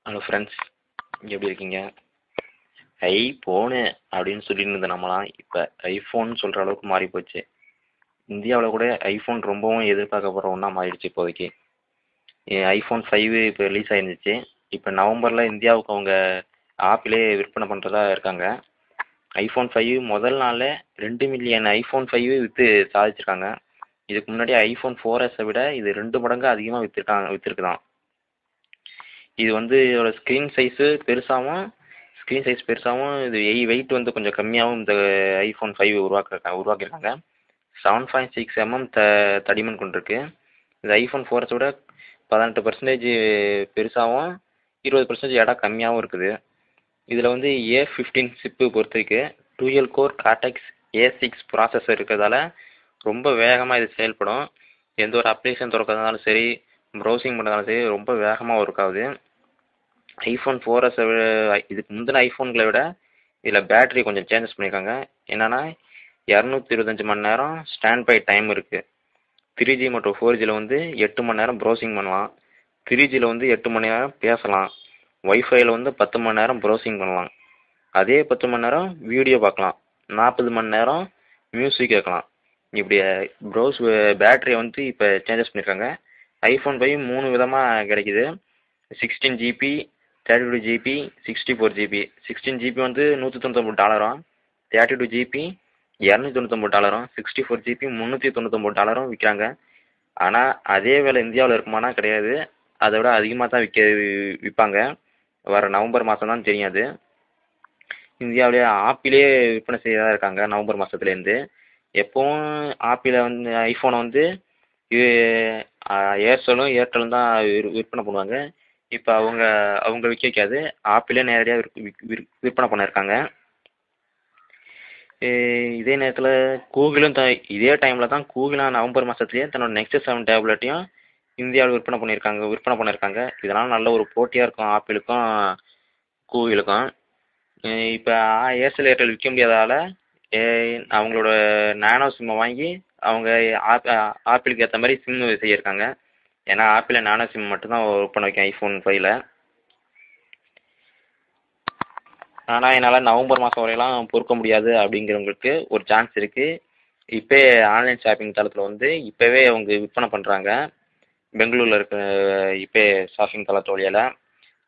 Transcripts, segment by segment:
Hello friends, எப்படி இருக்கீங்க? IPhone அப்படின்னு சொல்லிட்டு இருந்த நம்மலாம் இப்போ ஐஃபோன் சொல்கிற அளவுக்கு மாறி போச்சு. இந்தியாவில் கூட ஐஃபோன் ரொம்பவும் எதிர்பார்க்கப்படுற ஒன்றா மாறிடுச்சு இப்போதைக்கு. ஐஃபோன் 5 இப்போ ரிலீஸ் ஆயிருந்துச்சு. இப்போ நவம்பரில் இந்தியாவுக்கு அவங்க ஆப்பிளே விற்பனை பண்ணுறதா இருக்காங்க. ஐஃபோன் 5 முதல் நாளில் 2 மில்லியன் ஐஃபோன் 5 விற்று சாதிச்சிருக்காங்க. இதுக்கு முன்னாடி ஐஃபோன் 4S விட இது 2 மடங்கு அதிகமாக விற்றுருக்குதான். இது வந்து இதோட ஸ்க்ரீன் சைஸ் பெருசாகவும் இது வெயிட் வந்து கொஞ்சம் கம்மியாகவும் இந்த ஐஃபோன் 5 உருவாக்கியிருக்காங்க. 7.6 mm தடிமன் கொண்டிருக்கு. இந்த ஐஃபோன் 4S விட 18% பெருசாகவும் 20% எடை கம்மியாகவும் இருக்குது. இதில் வந்து A15 சிப்பு பொறுத்திருக்கு. Dual core Cortex A6 processor இருக்கிறதால ரொம்ப வேகமாக இது செயல்படும். எந்த ஒரு அப்ளிகேஷன் திறக்கிறதுனாலும் சரி, ப்ரௌசிங் பண்ணுறதாலும் சரி ரொம்ப வேகமாக ஒர்க் ஆகுது. ஐஃபோன் 4S இதுக்கு முந்தின ஐஃபோன்களை விட இதில் பேட்டரி கொஞ்சம் சேஞ்சஸ் பண்ணியிருக்காங்க. என்னென்னா 225 மணி நேரம் ஸ்டாண்ட் பை டைம் இருக்குது. 3G மற்றும் 4Gயில் வந்து 8 மணி நேரம் ப்ரௌசிங் பண்ணலாம். 3Gயில் வந்து 8 மணி நேரம் பேசலாம். ஒய்ஃபையில் வந்து 10 மணி நேரம் ப்ரௌசிங் பண்ணலாம். அதே 10 மணி நேரம் வீடியோ பார்க்கலாம். 40 மணி நேரம் மியூசிக் கேட்கலாம். இப்படி பேட்டரியை வந்து இப்போ சேஞ்சஸ் பண்ணியிருக்காங்க. ஐஃபோன் 5 3 விதமாக கிடைக்குது. 16GB, 32GB, 64GB. 16GB வந்து $199, 32GB $299, 64GB $399 விற்கிறாங்க. ஆனால் அதே வேலை இந்தியாவில் இருக்குமானா கிடையாது. அதை விட அதிகமாக தான் விற்பாங்க. வர நவம்பர் மாதம் தான் தெரியும் அது. இந்தியாவிலே ஆப்பிளே விற்பனை செய்யதான் இருக்காங்க நவம்பர் மாதத்துலேருந்து. எப்போவும் ஆப்பிளை வந்து ஐஃபோனை வந்து ஏர்டெல்லும் தான் விற்பனை பண்ணுவாங்க. இப்போ அவங்க விற்காது. ஆப்பிளே நேரடியாக விற்பனை பண்ணியிருக்காங்க. இதே நேரத்தில் கூகுளும் இதே டைமில் தான் கூகுளாக நவம்பர் மாதத்துலேயே தன்னோட Nexus 7 டேப்லெட்டையும் இந்தியாவில் விற்பனை பண்ணியிருக்காங்க. இதனால் நல்ல ஒரு போட்டியாக இருக்கும் ஆப்பிளுக்கும் கூகுளுக்கும். இப்போ ஏர்டெல் விற்க முடியாததால் அவங்களோட நானோ சிம்மை வாங்கி அவங்க ஆப்பிளுக்கு ஏற்ற மாதிரி சிம் செய்யிருக்காங்க. ஏன்னா ஆப்பிளில் நானோ சிம் மட்டும்தான் ஒர்க் பண்ண வைக்கும் ஐஃபோன் 5ல். ஆனால் என்னால் நவம்பர் மாதம் வரையெல்லாம் பொறுக்க முடியாது அப்படிங்கிறவங்களுக்கு ஒரு சான்ஸ் இருக்குது. இப்போ ஆன்லைன் ஷாப்பிங் தளத்தில் வந்து இப்போவே அவங்க விற்பனை பண்ணுறாங்க. பெங்களூரில் இருக்க இப்போ ஷாப்பிங் தளத்து வழியால்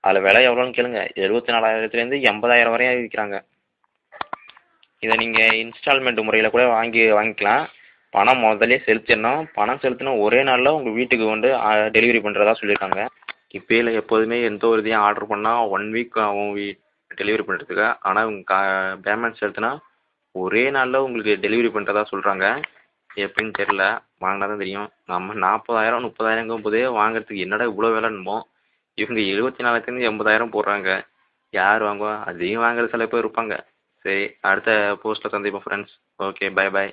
அதில் விலை எவ்வளோன்னு கேளுங்க. 74,000 80,000 வரையும் விற்கிறாங்க. இதை நீங்கள் இன்ஸ்டால்மெண்ட் முறையில் கூட வாங்கிக்கலாம். பணம் முதல்ல செலுத்திடணும். பணம் செலுத்தினா ஒரே நாளில் உங்கள் வீட்டுக்கு வந்து டெலிவரி பண்ணுறதா சொல்லியிருக்காங்க. இப்போயில் எப்போதுமே எந்த ஒரு இதையும் ஆர்டர் பண்ணால் 1 வீக் ஆகும் டெலிவரி பண்ணுறதுக்கு. ஆனால் இவங்க பேமெண்ட் செலுத்தினா ஒரே நாளில் உங்களுக்கு டெலிவரி பண்ணுறதா சொல்கிறாங்க. எப்படின்னு தெரில, வாங்கினா தான் தெரியும். நம்ம 40,000 30,000ங்கும் போதே வாங்குறதுக்கு என்னடா இவ்வளோ விலைன்னுமோ, இவங்க 74,000 80,000 போடுறாங்க. யார் வாங்குவா? அதையும் வாங்குற சில பேர் இருப்பாங்க. சரி, அடுத்த போஸ்ட்டில் சந்திப்போம் ஃப்ரெண்ட்ஸ். Okay, by.